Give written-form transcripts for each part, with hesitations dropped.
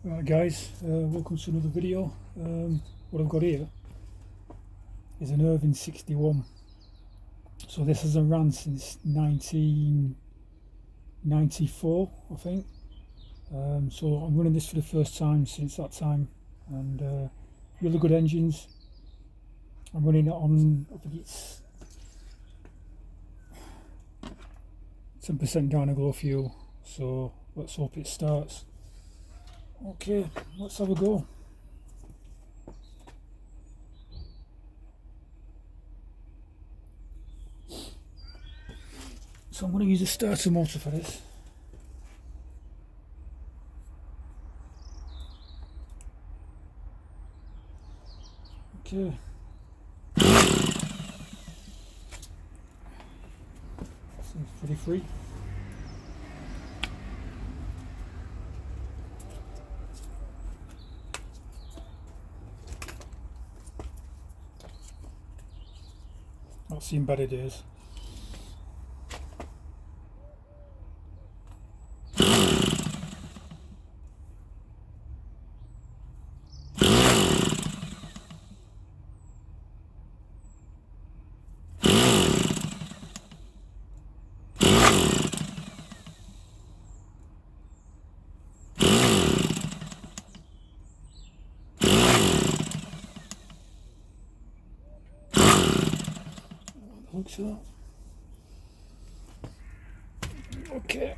Right guys, welcome to another video. What I've got here is an Irvine 61. So this has run since 1994, I think. So I'm running this for the first time since that time, and really good engines. I'm running it on, I think it's 10% Dyna-Glow fuel, so let's hope it starts. Okay, let's have a go. So I'm going to use a starter motor for this. Okay. Seems pretty free. That's the embedded is. Looks like that. Okay.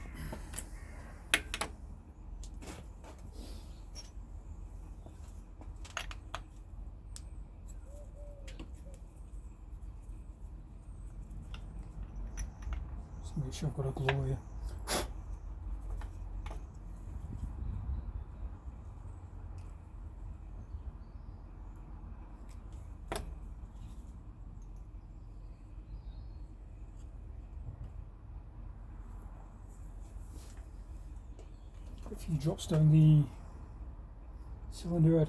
Just make sure I've got a glow here. A few drops down the cylinder head.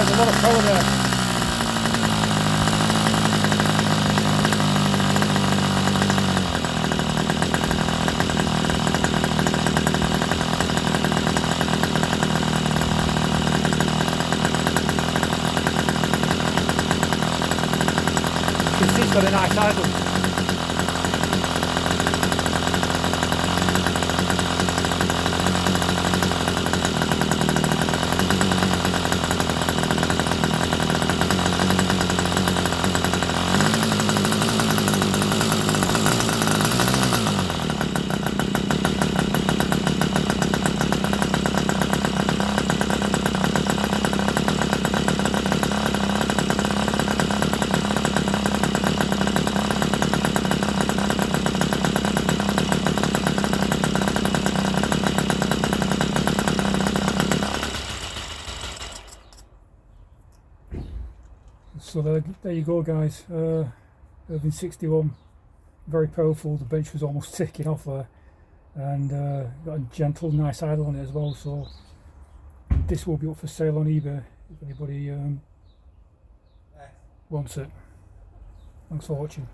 guys, a lot of power there. It's got a nice idle. So there you go, guys. Irvine 61, very powerful. The bench was almost taking off there, and got a gentle, nice idle on it as well. So this will be up for sale on eBay if anybody wants it. Thanks for watching.